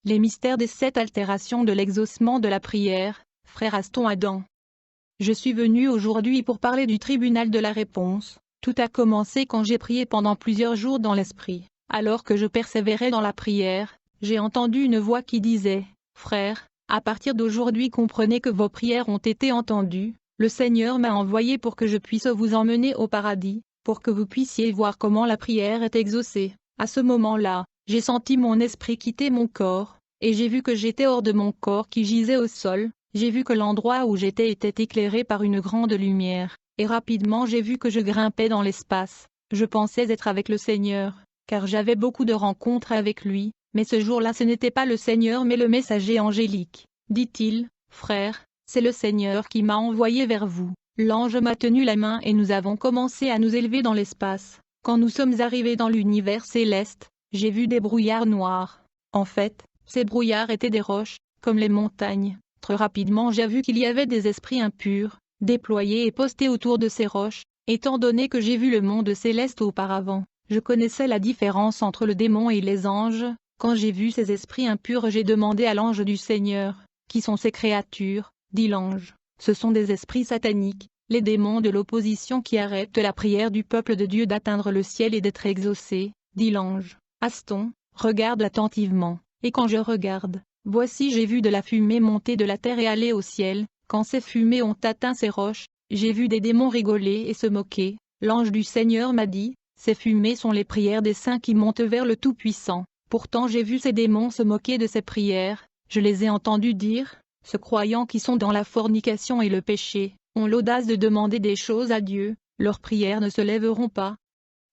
Les mystères des 7 altérations de l'exaucement de la prière, frère Aston Adam. Je suis venu aujourd'hui pour parler du tribunal de la réponse. Tout a commencé quand j'ai prié pendant plusieurs jours dans l'esprit. Alors que je persévérais dans la prière, j'ai entendu une voix qui disait, « Frère, à partir d'aujourd'hui comprenez que vos prières ont été entendues. Le Seigneur m'a envoyé pour que je puisse vous emmener au paradis, pour que vous puissiez voir comment la prière est exaucée. » À ce moment-là, j'ai senti mon esprit quitter mon corps, et j'ai vu que j'étais hors de mon corps qui gisait au sol. J'ai vu que l'endroit où j'étais était éclairé par une grande lumière, et rapidement j'ai vu que je grimpais dans l'espace. Je pensais être avec le Seigneur, car j'avais beaucoup de rencontres avec lui, mais ce jour-là ce n'était pas le Seigneur mais le messager angélique. Dit-il, « Frère, c'est le Seigneur qui m'a envoyé vers vous. » L'ange m'a tenu la main et nous avons commencé à nous élever dans l'espace. Quand nous sommes arrivés dans l'univers céleste, j'ai vu des brouillards noirs. En fait, ces brouillards étaient des roches, comme les montagnes. Très rapidement j'ai vu qu'il y avait des esprits impurs, déployés et postés autour de ces roches. Étant donné que j'ai vu le monde céleste auparavant, je connaissais la différence entre le démon et les anges. Quand j'ai vu ces esprits impurs j'ai demandé à l'ange du Seigneur, « Qui sont ces créatures ?» dit l'ange. « Ce sont des esprits sataniques, les démons de l'opposition qui arrêtent la prière du peuple de Dieu d'atteindre le ciel et d'être exaucés, » dit l'ange. Aston, regarde attentivement. Et quand je regarde, voici j'ai vu de la fumée monter de la terre et aller au ciel. Quand ces fumées ont atteint ces roches, j'ai vu des démons rigoler et se moquer. L'ange du Seigneur m'a dit, ces fumées sont les prières des saints qui montent vers le Tout-Puissant. Pourtant j'ai vu ces démons se moquer de ces prières. Je les ai entendus dire, ce croyants qui sont dans la fornication et le péché, ont l'audace de demander des choses à Dieu, leurs prières ne se lèveront pas.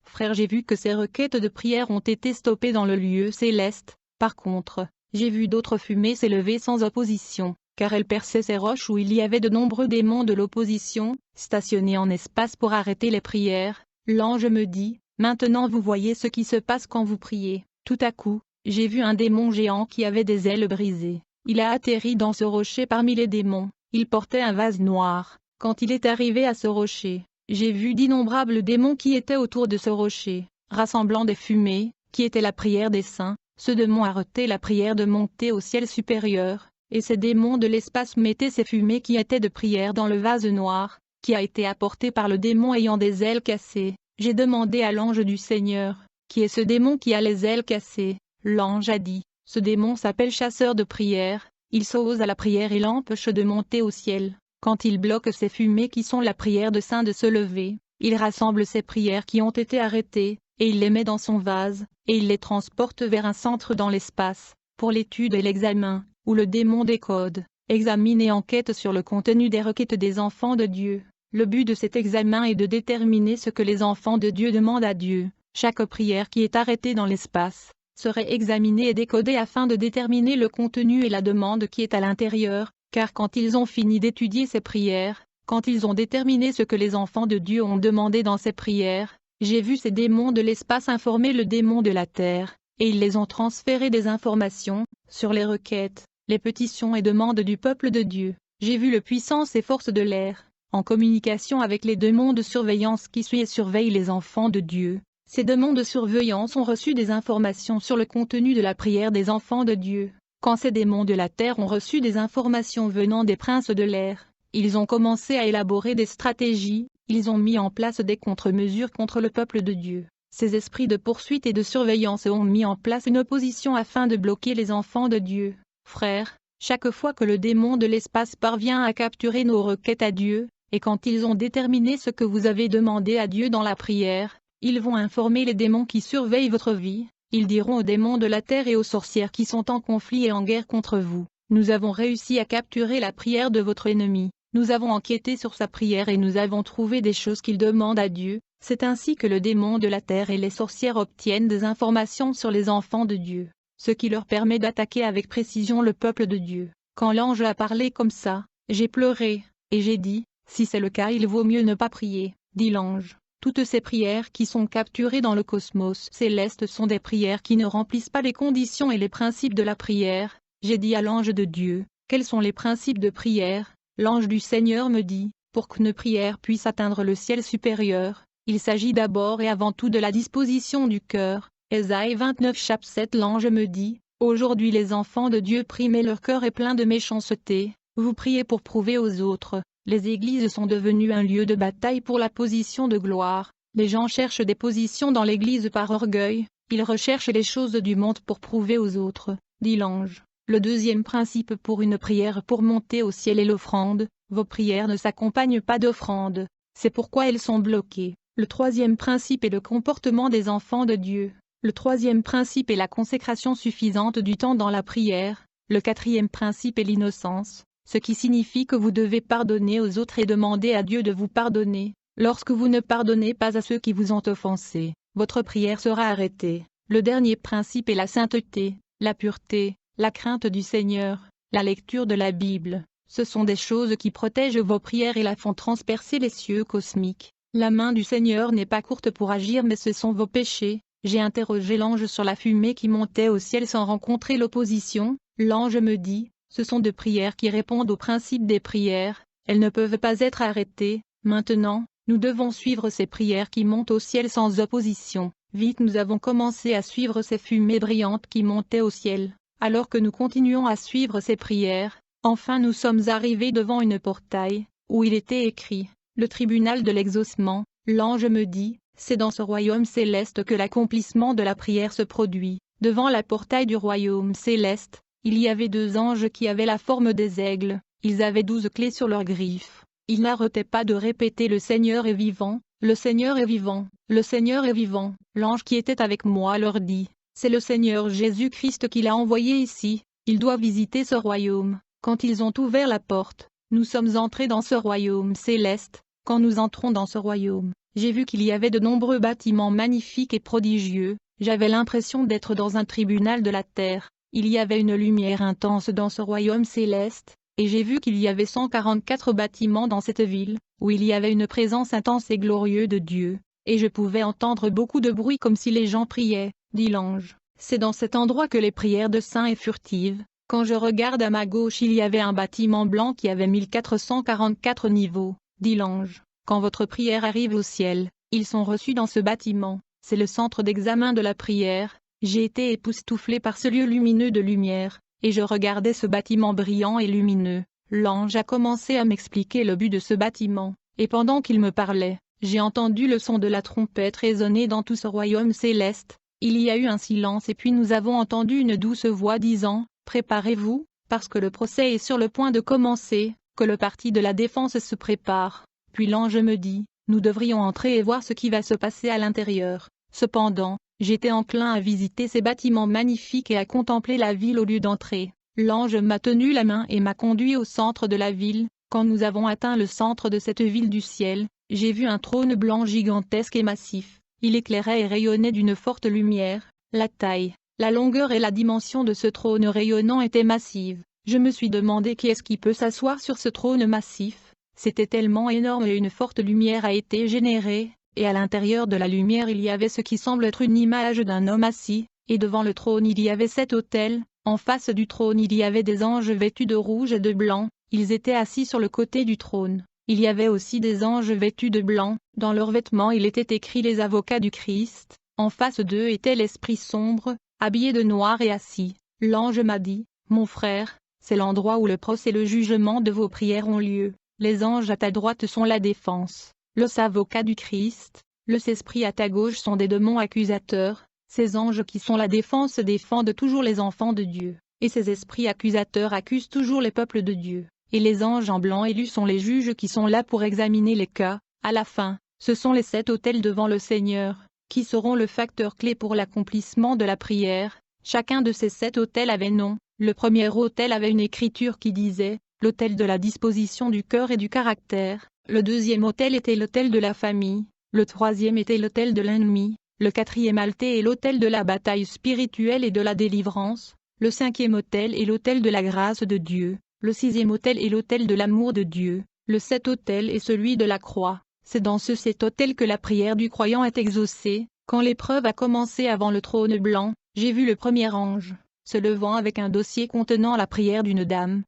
Frère, j'ai vu que ces requêtes de prière ont été stoppées dans le lieu céleste. Par contre, j'ai vu d'autres fumées s'élever sans opposition, car elles perçaient ces roches où il y avait de nombreux démons de l'opposition, stationnés en espace pour arrêter les prières. L'ange me dit, maintenant vous voyez ce qui se passe quand vous priez. Tout à coup, j'ai vu un démon géant qui avait des ailes brisées. Il a atterri dans ce rocher parmi les démons. Il portait un vase noir. Quand il est arrivé à ce rocher, j'ai vu d'innombrables démons qui étaient autour de ce rocher, rassemblant des fumées, qui étaient la prière des saints. Ce démon arrêtait la prière de monter au ciel supérieur, et ces démons de l'espace mettaient ces fumées qui étaient de prière dans le vase noir, qui a été apporté par le démon ayant des ailes cassées. J'ai demandé à l'ange du Seigneur, qui est ce démon qui a les ailes cassées? L'ange a dit, ce démon s'appelle chasseur de prière, il s'oppose à la prière et l'empêche de monter au ciel. Quand il bloque ces fumées qui sont la prière de saints de se lever, il rassemble ces prières qui ont été arrêtées, et il les met dans son vase, et il les transporte vers un centre dans l'espace, pour l'étude et l'examen, où le démon décode, examine et enquête sur le contenu des requêtes des enfants de Dieu. Le but de cet examen est de déterminer ce que les enfants de Dieu demandent à Dieu. Chaque prière qui est arrêtée dans l'espace serait examinée et décodée afin de déterminer le contenu et la demande qui est à l'intérieur, car quand ils ont fini d'étudier ces prières, quand ils ont déterminé ce que les enfants de Dieu ont demandé dans ces prières, j'ai vu ces démons de l'espace informer le démon de la terre, et ils les ont transférés des informations sur les requêtes, les pétitions et demandes du peuple de Dieu. J'ai vu le puissance et force de l'air, en communication avec les démons de surveillance qui suivent et surveillent les enfants de Dieu. Ces démons de surveillance ont reçu des informations sur le contenu de la prière des enfants de Dieu. Quand ces démons de la terre ont reçu des informations venant des princes de l'air, ils ont commencé à élaborer des stratégies, ils ont mis en place des contre-mesures contre le peuple de Dieu. Ces esprits de poursuite et de surveillance ont mis en place une opposition afin de bloquer les enfants de Dieu. Frères, chaque fois que le démon de l'espace parvient à capturer nos requêtes à Dieu, et quand ils ont déterminé ce que vous avez demandé à Dieu dans la prière, ils vont informer les démons qui surveillent votre vie. Ils diront aux démons de la terre et aux sorcières qui sont en conflit et en guerre contre vous, nous avons réussi à capturer la prière de votre ennemi. Nous avons enquêté sur sa prière et nous avons trouvé des choses qu'il demande à Dieu. C'est ainsi que le démon de la terre et les sorcières obtiennent des informations sur les enfants de Dieu, ce qui leur permet d'attaquer avec précision le peuple de Dieu. Quand l'ange a parlé comme ça, j'ai pleuré, et j'ai dit, si c'est le cas il vaut mieux ne pas prier, dit l'ange. Toutes ces prières qui sont capturées dans le cosmos céleste sont des prières qui ne remplissent pas les conditions et les principes de la prière. J'ai dit à l'ange de Dieu, quels sont les principes de prière? L'ange du Seigneur me dit, pour qu'une prière puisse atteindre le ciel supérieur, il s'agit d'abord et avant tout de la disposition du cœur. Ésaïe 29 chapitre 7. L'ange me dit, Aujourd'hui les enfants de Dieu prient mais leur cœur est plein de méchanceté, vous priez pour prouver aux autres. Les églises sont devenues un lieu de bataille pour la position de gloire. Les gens cherchent des positions dans l'église par orgueil, ils recherchent les choses du monde pour prouver aux autres, dit l'ange. Le deuxième principe pour une prière pour monter au ciel est l'offrande. Vos prières ne s'accompagnent pas d'offrande, c'est pourquoi elles sont bloquées. Le troisième principe est le comportement des enfants de Dieu. Le troisième principe est la consécration suffisante du temps dans la prière. Le quatrième principe est l'innocence, ce qui signifie que vous devez pardonner aux autres et demander à Dieu de vous pardonner. Lorsque vous ne pardonnez pas à ceux qui vous ont offensé, votre prière sera arrêtée. Le dernier principe est la sainteté, la pureté, la crainte du Seigneur, la lecture de la Bible. Ce sont des choses qui protègent vos prières et la font transpercer les cieux cosmiques. La main du Seigneur n'est pas courte pour agir mais ce sont vos péchés. J'ai interrogé l'ange sur la fumée qui montait au ciel sans rencontrer l'opposition. L'ange me dit, ce sont des prières qui répondent au principe des prières, elles ne peuvent pas être arrêtées. Maintenant, nous devons suivre ces prières qui montent au ciel sans opposition. Vite nous avons commencé à suivre ces fumées brillantes qui montaient au ciel. Alors que nous continuons à suivre ces prières, enfin nous sommes arrivés devant une portail, où il était écrit, le tribunal de l'exaucement. L'ange me dit, c'est dans ce royaume céleste que l'accomplissement de la prière se produit. Devant la portail du royaume céleste, il y avait 2 anges qui avaient la forme des aigles, ils avaient 12 clés sur leurs griffes. Ils n'arrêtaient pas de répéter « Le Seigneur est vivant, le Seigneur est vivant, le Seigneur est vivant ». L'ange qui était avec moi leur dit, c'est le Seigneur Jésus-Christ qui l'a envoyé ici, il doit visiter ce royaume. Quand ils ont ouvert la porte, nous sommes entrés dans ce royaume céleste. Quand nous entrons dans ce royaume, j'ai vu qu'il y avait de nombreux bâtiments magnifiques et prodigieux, j'avais l'impression d'être dans un tribunal de la terre. Il y avait une lumière intense dans ce royaume céleste, et j'ai vu qu'il y avait 144 bâtiments dans cette ville, où il y avait une présence intense et glorieuse de Dieu, et je pouvais entendre beaucoup de bruit comme si les gens priaient, dit l'ange. C'est dans cet endroit que les prières de saints est furtive. Quand je regarde à ma gauche il y avait un bâtiment blanc qui avait 1444 niveaux, dit l'ange. Quand votre prière arrive au ciel, ils sont reçus dans ce bâtiment, c'est le centre d'examen de la prière. J'ai été époustouflé par ce lieu lumineux de lumière, et je regardais ce bâtiment brillant et lumineux. L'ange a commencé à m'expliquer le but de ce bâtiment, et pendant qu'il me parlait, j'ai entendu le son de la trompette résonner dans tout ce royaume céleste. Il y a eu un silence et puis nous avons entendu une douce voix disant, « Préparez-vous, parce que le procès est sur le point de commencer, que le parti de la défense se prépare. » Puis l'ange me dit, « Nous devrions entrer et voir ce qui va se passer à l'intérieur. » Cependant, j'étais enclin à visiter ces bâtiments magnifiques et à contempler la ville au lieu d'entrer. L'ange m'a tenu la main et m'a conduit au centre de la ville. Quand nous avons atteint le centre de cette ville du ciel, j'ai vu un trône blanc gigantesque et massif. Il éclairait et rayonnait d'une forte lumière. La taille, la longueur et la dimension de ce trône rayonnant étaient massives. Je me suis demandé qui est-ce qui peut s'asseoir sur ce trône massif. C'était tellement énorme et une forte lumière a été générée, et à l'intérieur de la lumière il y avait ce qui semble être une image d'un homme assis, et devant le trône il y avait 7 autels. En face du trône il y avait des anges vêtus de rouge et de blanc, ils étaient assis sur le côté du trône. Il y avait aussi des anges vêtus de blanc, dans leurs vêtements il était écrit les avocats du Christ. En face d'eux était l'esprit sombre, habillé de noir et assis. L'ange m'a dit, « Mon frère, c'est l'endroit où le procès et le jugement de vos prières ont lieu. Les anges à ta droite sont la défense, les avocats du Christ, les esprits à ta gauche sont des démons accusateurs. Ces anges qui sont la défense défendent toujours les enfants de Dieu, et ces esprits accusateurs accusent toujours les peuples de Dieu. Et les anges en blanc élus sont les juges qui sont là pour examiner les cas. À la fin, ce sont les 7 autels devant le Seigneur, qui seront le facteur clé pour l'accomplissement de la prière. Chacun de ces 7 autels avait nom. Le premier autel avait une écriture qui disait « L'autel de la disposition du cœur et du caractère ». Le deuxième autel était l'autel de la famille. Le troisième était l'autel de l'ennemi. Le quatrième alté est l'autel de la bataille spirituelle et de la délivrance. Le cinquième autel est l'autel de la grâce de Dieu. Le sixième autel est l'autel de l'amour de Dieu. Le 7 autel est celui de la croix. C'est dans ce 7 autel que la prière du croyant est exaucée. Quand l'épreuve a commencé avant le trône blanc, j'ai vu le premier ange se levant avec un dossier contenant la prière d'une dame.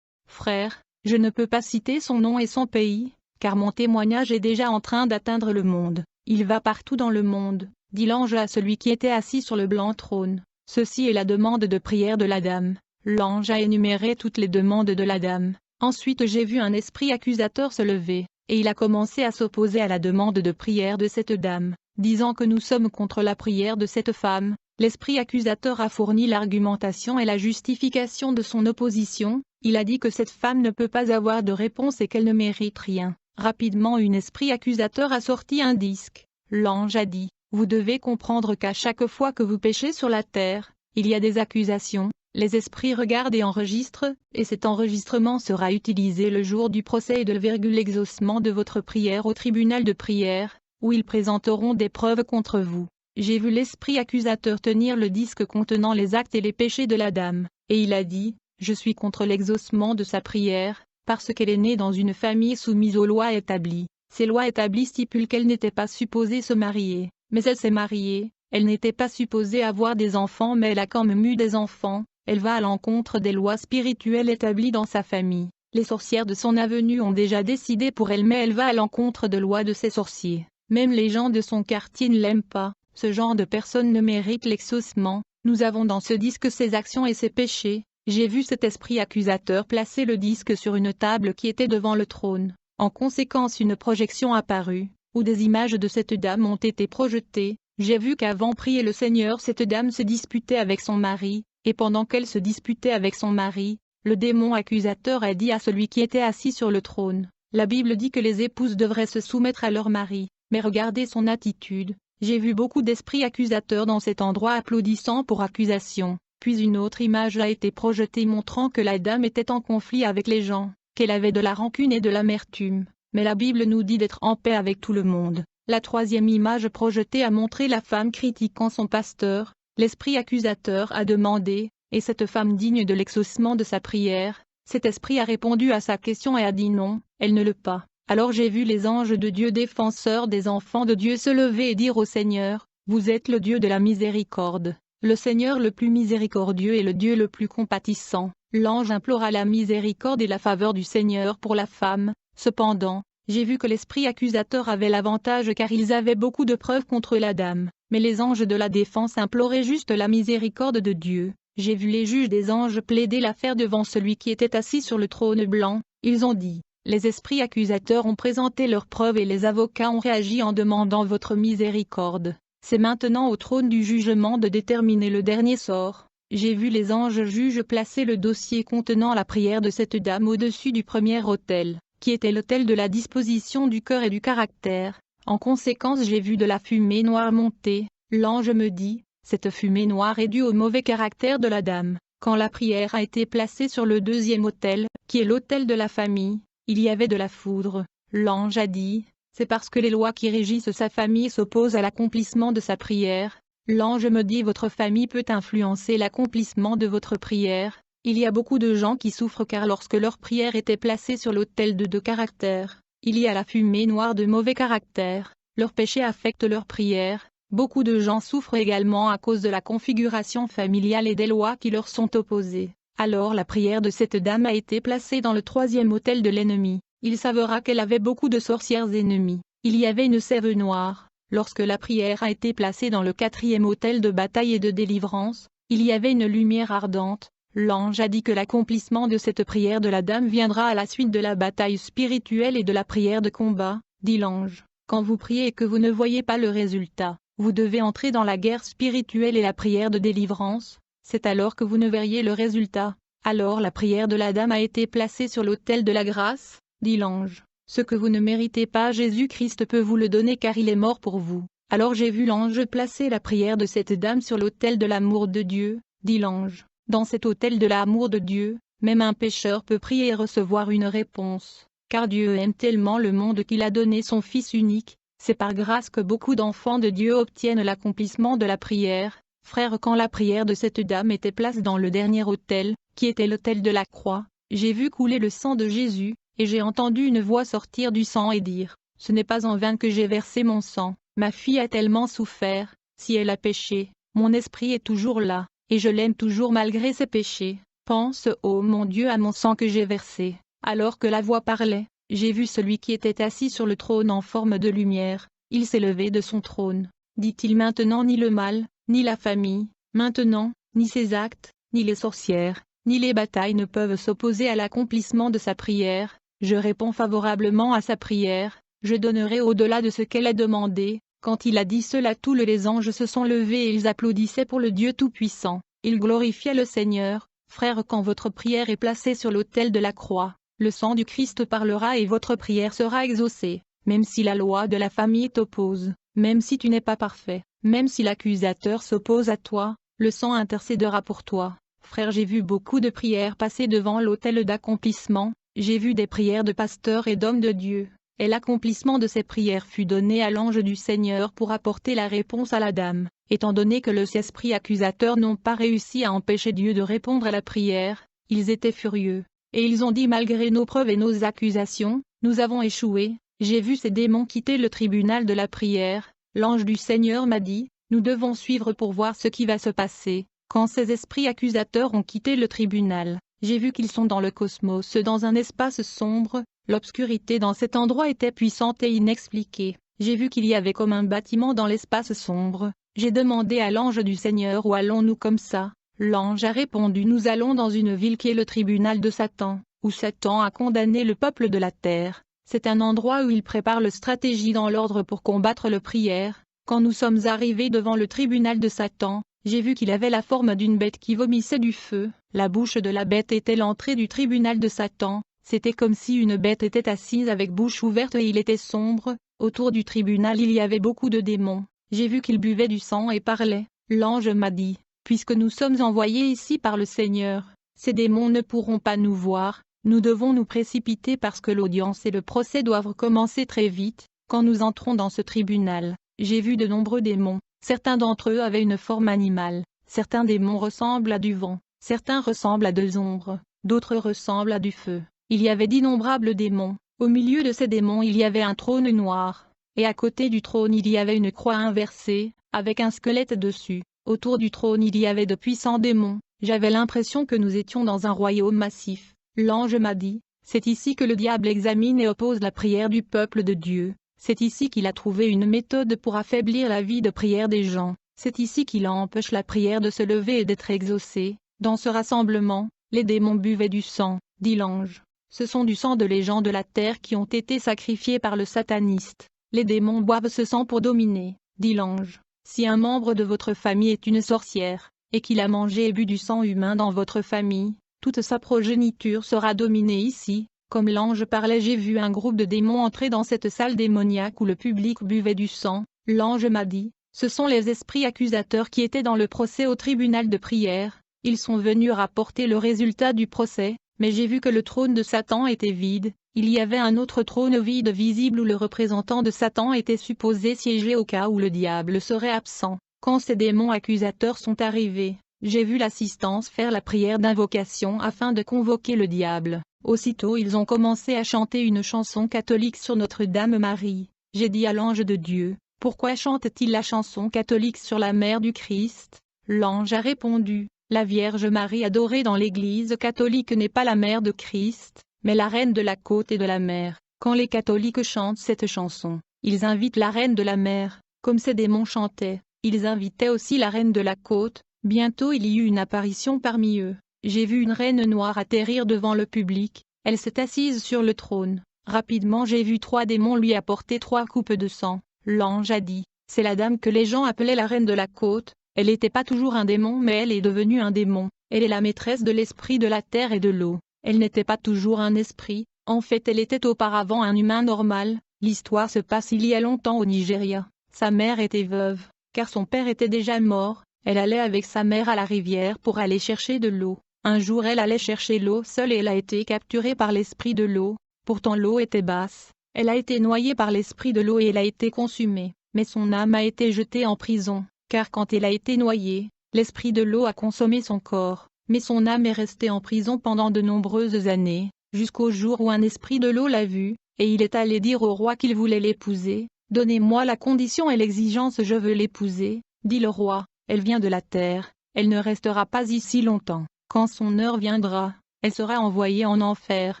Frère, je ne peux pas citer son nom et son pays, car mon témoignage est déjà en train d'atteindre le monde. Il va partout dans le monde, dit l'ange à celui qui était assis sur le blanc trône. Ceci est la demande de prière de la dame. L'ange a énuméré toutes les demandes de la dame. Ensuite j'ai vu un esprit accusateur se lever, et il a commencé à s'opposer à la demande de prière de cette dame, disant que nous sommes contre la prière de cette femme. L'esprit accusateur a fourni l'argumentation et la justification de son opposition. Il a dit que cette femme ne peut pas avoir de réponse et qu'elle ne mérite rien. Rapidement un esprit accusateur a sorti un disque. L'ange a dit, vous devez comprendre qu'à chaque fois que vous péchez sur la terre, il y a des accusations. Les esprits regardent et enregistrent, et cet enregistrement sera utilisé le jour du procès et de l'exaucement de votre prière au tribunal de prière, où ils présenteront des preuves contre vous. J'ai vu l'esprit accusateur tenir le disque contenant les actes et les péchés de la dame, et il a dit, je suis contre l'exaucement de sa prière, parce qu'elle est née dans une famille soumise aux lois établies. Ces lois établies stipulent qu'elle n'était pas supposée se marier, mais elle s'est mariée, elle n'était pas supposée avoir des enfants mais elle a quand même eu des enfants. Elle va à l'encontre des lois spirituelles établies dans sa famille. Les sorcières de son avenue ont déjà décidé pour elle mais elle va à l'encontre de lois de ces sorciers. Même les gens de son quartier ne l'aiment pas. Ce genre de personne ne mérite l'exaucement. Nous avons dans ce disque ses actions et ses péchés. J'ai vu cet esprit accusateur placer le disque sur une table qui était devant le trône. En conséquence une projection apparut, où des images de cette dame ont été projetées. J'ai vu qu'avant prier le Seigneur cette dame se disputait avec son mari. Et pendant qu'elle se disputait avec son mari, le démon accusateur a dit à celui qui était assis sur le trône, la Bible dit que les épouses devraient se soumettre à leur mari, mais regardez son attitude. J'ai vu beaucoup d'esprits accusateurs dans cet endroit applaudissant pour accusation, puis une autre image a été projetée montrant que la dame était en conflit avec les gens, qu'elle avait de la rancune et de l'amertume, mais la Bible nous dit d'être en paix avec tout le monde. La troisième image projetée a montré la femme critiquant son pasteur. L'esprit accusateur a demandé, et cette femme digne de l'exaucement de sa prière, cet esprit a répondu à sa question et a dit non, elle ne le pas. Alors j'ai vu les anges de Dieu défenseurs des enfants de Dieu se lever et dire au Seigneur, vous êtes le Dieu de la miséricorde, le Seigneur le plus miséricordieux et le Dieu le plus compatissant. L'ange implora la miséricorde et la faveur du Seigneur pour la femme. Cependant, j'ai vu que l'esprit accusateur avait l'avantage car ils avaient beaucoup de preuves contre la dame. Mais les anges de la défense imploraient juste la miséricorde de Dieu. J'ai vu les juges des anges plaider l'affaire devant celui qui était assis sur le trône blanc. Ils ont dit, les esprits accusateurs ont présenté leurs preuves et les avocats ont réagi en demandant votre miséricorde. C'est maintenant au trône du jugement de déterminer le dernier sort. J'ai vu les anges juges placer le dossier contenant la prière de cette dame au-dessus du premier autel, qui était l'autel de la disposition du cœur et du caractère. En conséquence j'ai vu de la fumée noire monter. L'ange me dit, cette fumée noire est due au mauvais caractère de la dame. Quand la prière a été placée sur le deuxième autel, qui est l'autel de la famille, il y avait de la foudre. L'ange a dit, c'est parce que les lois qui régissent sa famille s'opposent à l'accomplissement de sa prière. L'ange me dit votre famille peut influencer l'accomplissement de votre prière. Il y a beaucoup de gens qui souffrent car lorsque leur prière était placée sur l'autel de deux caractères, il y a la fumée noire de mauvais caractère, leur péché affecte leur prière. Beaucoup de gens souffrent également à cause de la configuration familiale et des lois qui leur sont opposées. Alors la prière de cette dame a été placée dans le troisième autel de l'ennemi. Il s'avéra qu'elle avait beaucoup de sorcières ennemies. Il y avait une sève noire. Lorsque la prière a été placée dans le quatrième autel de bataille et de délivrance, il y avait une lumière ardente. L'ange a dit que l'accomplissement de cette prière de la dame viendra à la suite de la bataille spirituelle et de la prière de combat, dit l'ange. Quand vous priez et que vous ne voyez pas le résultat, vous devez entrer dans la guerre spirituelle et la prière de délivrance, c'est alors que vous ne verriez le résultat. Alors la prière de la dame a été placée sur l'autel de la grâce, dit l'ange. Ce que vous ne méritez pas Jésus-Christ peut vous le donner car il est mort pour vous. Alors j'ai vu l'ange placer la prière de cette dame sur l'autel de l'amour de Dieu, dit l'ange. Dans cet autel de l'amour de Dieu, même un pécheur peut prier et recevoir une réponse, car Dieu aime tellement le monde qu'il a donné son Fils unique. C'est par grâce que beaucoup d'enfants de Dieu obtiennent l'accomplissement de la prière. Frère, quand la prière de cette dame était placée dans le dernier autel, qui était l'autel de la croix, j'ai vu couler le sang de Jésus, et j'ai entendu une voix sortir du sang et dire, « Ce n'est pas en vain que j'ai versé mon sang, ma fille a tellement souffert, si elle a péché, mon esprit est toujours là. Et je l'aime toujours malgré ses péchés. Pense, ô mon Dieu, à mon sang que j'ai versé. » Alors que la voix parlait, j'ai vu celui qui était assis sur le trône en forme de lumière. Il s'est levé de son trône. Dit-il maintenant ni le mal, ni la famille, maintenant, ni ses actes, ni les sorcières, ni les batailles ne peuvent s'opposer à l'accomplissement de sa prière. Je réponds favorablement à sa prière, je donnerai au-delà de ce qu'elle a demandé. » Quand il a dit cela, tous les anges se sont levés et ils applaudissaient pour le Dieu Tout-Puissant. Ils glorifiaient le Seigneur. Frères, quand votre prière est placée sur l'autel de la croix, le sang du Christ parlera et votre prière sera exaucée. Même si la loi de la famille t'oppose, même si tu n'es pas parfait, même si l'accusateur s'oppose à toi, le sang intercédera pour toi. Frère, j'ai vu beaucoup de prières passer devant l'autel d'accomplissement, j'ai vu des prières de pasteurs et d'hommes de Dieu, et l'accomplissement de ces prières fut donné à l'ange du Seigneur pour apporter la réponse à la dame. Étant donné que les esprits accusateurs n'ont pas réussi à empêcher Dieu de répondre à la prière, ils étaient furieux, et ils ont dit: malgré nos preuves et nos accusations, nous avons échoué. J'ai vu ces démons quitter le tribunal de la prière. L'ange du Seigneur m'a dit: nous devons suivre pour voir ce qui va se passer. Quand ces esprits accusateurs ont quitté le tribunal, j'ai vu qu'ils sont dans le cosmos, dans un espace sombre. L'obscurité dans cet endroit était puissante et inexpliquée. J'ai vu qu'il y avait comme un bâtiment dans l'espace sombre. J'ai demandé à l'ange du Seigneur: où allons-nous comme ça? L'ange a répondu: nous allons dans une ville qui est le tribunal de Satan, où Satan a condamné le peuple de la terre. C'est un endroit où il prépare le stratégie dans l'ordre pour combattre le prière. Quand nous sommes arrivés devant le tribunal de Satan, j'ai vu qu'il avait la forme d'une bête qui vomissait du feu. La bouche de la bête était l'entrée du tribunal de Satan. C'était comme si une bête était assise avec bouche ouverte et il était sombre. Autour du tribunal il y avait beaucoup de démons. J'ai vu qu'ils buvaient du sang et parlaient. L'ange m'a dit: puisque nous sommes envoyés ici par le Seigneur, ces démons ne pourront pas nous voir. Nous devons nous précipiter parce que l'audience et le procès doivent commencer très vite. Quand nous entrons dans ce tribunal, j'ai vu de nombreux démons. Certains d'entre eux avaient une forme animale. Certains démons ressemblent à du vent. Certains ressemblent à deux ombres. D'autres ressemblent à du feu. Il y avait d'innombrables démons. Au milieu de ces démons il y avait un trône noir. Et à côté du trône il y avait une croix inversée, avec un squelette dessus. Autour du trône il y avait de puissants démons. J'avais l'impression que nous étions dans un royaume massif. L'ange m'a dit: c'est ici que le diable examine et oppose la prière du peuple de Dieu. C'est ici qu'il a trouvé une méthode pour affaiblir la vie de prière des gens. C'est ici qu'il empêche la prière de se lever et d'être exaucée. Dans ce rassemblement, les démons buvaient du sang, dit l'ange. Ce sont du sang de les gens de la terre qui ont été sacrifiés par le sataniste. Les démons boivent ce sang pour dominer, dit l'ange. Si un membre de votre famille est une sorcière, et qu'il a mangé et bu du sang humain dans votre famille, toute sa progéniture sera dominée ici. Comme l'ange parlait, j'ai vu un groupe de démons entrer dans cette salle démoniaque où le public buvait du sang. L'ange m'a dit: ce sont les esprits accusateurs qui étaient dans le procès au tribunal de prière. Ils sont venus rapporter le résultat du procès, mais j'ai vu que le trône de Satan était vide. Il y avait un autre trône vide visible où le représentant de Satan était supposé siéger au cas où le diable serait absent. Quand ces démons accusateurs sont arrivés, j'ai vu l'assistance faire la prière d'invocation afin de convoquer le diable. Aussitôt ils ont commencé à chanter une chanson catholique sur Notre-Dame Marie. J'ai dit à l'ange de Dieu: pourquoi chante-t-il la chanson catholique sur la mère du Christ? L'ange a répondu: la Vierge Marie adorée dans l'Église catholique n'est pas la mère de Christ, mais la reine de la côte et de la mer. Quand les catholiques chantent cette chanson, ils invitent la reine de la mer. Comme ces démons chantaient, ils invitaient aussi la reine de la côte. Bientôt il y eut une apparition parmi eux. J'ai vu une reine noire atterrir devant le public. Elle s'est assise sur le trône. Rapidement j'ai vu 3 démons lui apporter 3 coupes de sang. L'ange a dit: c'est la dame que les gens appelaient la reine de la côte. Elle n'était pas toujours un démon, mais elle est devenue un démon. Elle est la maîtresse de l'esprit de la terre et de l'eau. Elle n'était pas toujours un esprit. En fait elle était auparavant un humain normal. L'histoire se passe il y a longtemps au Nigeria. Sa mère était veuve, car son père était déjà mort. Elle allait avec sa mère à la rivière pour aller chercher de l'eau. Un jour elle allait chercher l'eau seule et elle a été capturée par l'esprit de l'eau. Pourtant l'eau était basse. Elle a été noyée par l'esprit de l'eau et elle a été consumée. Mais son âme a été jetée en prison, car quand elle a été noyée, l'esprit de l'eau a consommé son corps. Mais son âme est restée en prison pendant de nombreuses années, jusqu'au jour où un esprit de l'eau l'a vue, et il est allé dire au roi qu'il voulait l'épouser. « Donnez-moi la condition et l'exigence, je veux l'épouser », dit le roi. Elle vient de la terre, elle ne restera pas ici longtemps. Quand son heure viendra, elle sera envoyée en enfer.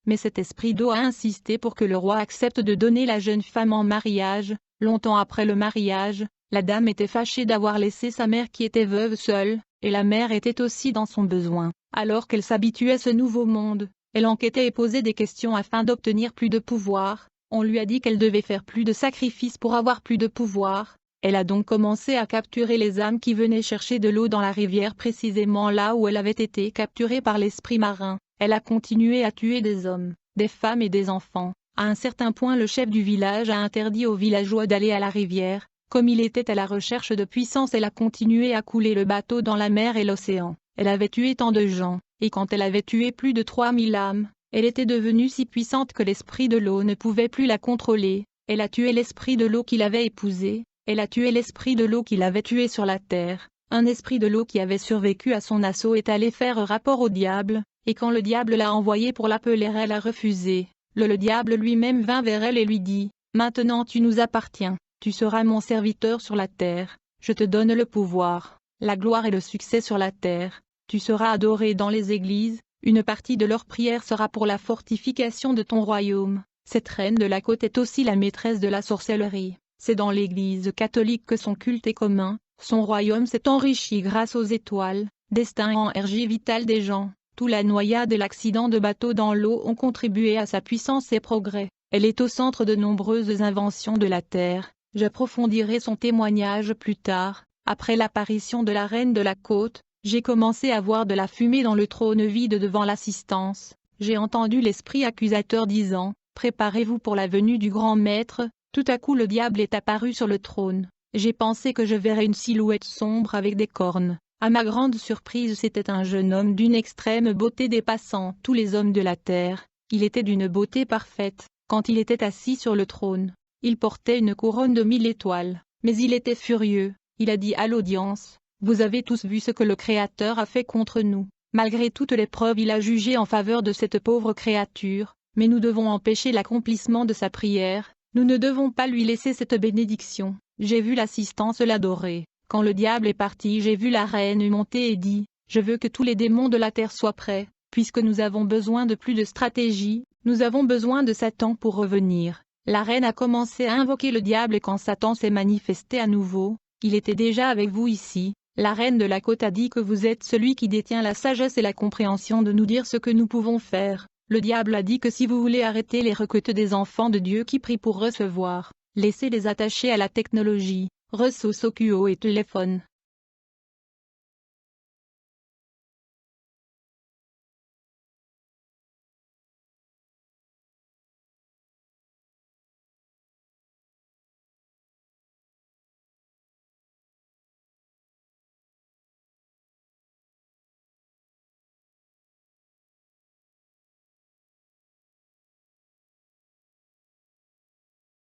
Mais cet esprit d'eau a insisté pour que le roi accepte de donner la jeune femme en mariage. Longtemps après le mariage, La dame était fâchée d'avoir laissé sa mère qui était veuve seule, et la mère était aussi dans son besoin. Alors qu'elle s'habituait à ce nouveau monde, elle enquêtait et posait des questions afin d'obtenir plus de pouvoir. On lui a dit qu'elle devait faire plus de sacrifices pour avoir plus de pouvoir. Elle a donc commencé à capturer les âmes qui venaient chercher de l'eau dans la rivière précisément là où elle avait été capturée par l'esprit marin. Elle a continué à tuer des hommes, des femmes et des enfants. À un certain point le chef du village a interdit aux villageois d'aller à la rivière. Comme il était à la recherche de puissance, elle a continué à couler le bateau dans la mer et l'océan. Elle avait tué tant de gens, et quand elle avait tué plus de 3000 âmes, elle était devenue si puissante que l'esprit de l'eau ne pouvait plus la contrôler. Elle a tué l'esprit de l'eau qui l'avait épousée. Elle a tué l'esprit de l'eau qui l'avait tué sur la terre. Un esprit de l'eau qui avait survécu à son assaut est allé faire rapport au diable, et quand le diable l'a envoyé pour l'appeler, elle a refusé. Le diable lui-même vint vers elle et lui dit, « Maintenant tu nous appartiens, tu seras mon serviteur sur la terre, je te donne le pouvoir, la gloire et le succès sur la terre, tu seras adoré dans les églises, une partie de leurs prières sera pour la fortification de ton royaume. » Cette reine de la côte est aussi la maîtresse de la sorcellerie. C'est dans l'Église catholique que son culte est commun, son royaume s'est enrichi grâce aux étoiles, destin et énergie vitale des gens. Tout la noyade et l'accident de bateau dans l'eau ont contribué à sa puissance et progrès. Elle est au centre de nombreuses inventions de la Terre. J'approfondirai son témoignage plus tard. Après l'apparition de la reine de la côte, j'ai commencé à voir de la fumée dans le trône vide devant l'assistance. J'ai entendu l'esprit accusateur disant, « Préparez-vous pour la venue du grand maître. » Tout à coup le diable est apparu sur le trône. J'ai pensé que je verrais une silhouette sombre avec des cornes. À ma grande surprise, c'était un jeune homme d'une extrême beauté dépassant tous les hommes de la terre. Il était d'une beauté parfaite, quand il était assis sur le trône. Il portait une couronne de 1000 étoiles, mais il était furieux. Il a dit à l'audience, « Vous avez tous vu ce que le Créateur a fait contre nous. » Malgré toutes les preuves, il a jugé en faveur de cette pauvre créature, mais nous devons empêcher l'accomplissement de sa prière. Nous ne devons pas lui laisser cette bénédiction. J'ai vu l'assistance l'adorer. Quand le diable est parti, j'ai vu la reine monter et dit, « Je veux que tous les démons de la terre soient prêts, puisque nous avons besoin de plus de stratégie, nous avons besoin de Satan pour revenir. » La reine a commencé à invoquer le diable et quand Satan s'est manifesté à nouveau, il était déjà avec vous ici. La reine de la côte a dit que vous êtes celui qui détient la sagesse et la compréhension de nous dire ce que nous pouvons faire. Le diable a dit que si vous voulez arrêter les requêtes des enfants de Dieu qui prient pour recevoir, laissez-les attacher à la technologie, ressources au QO et téléphone.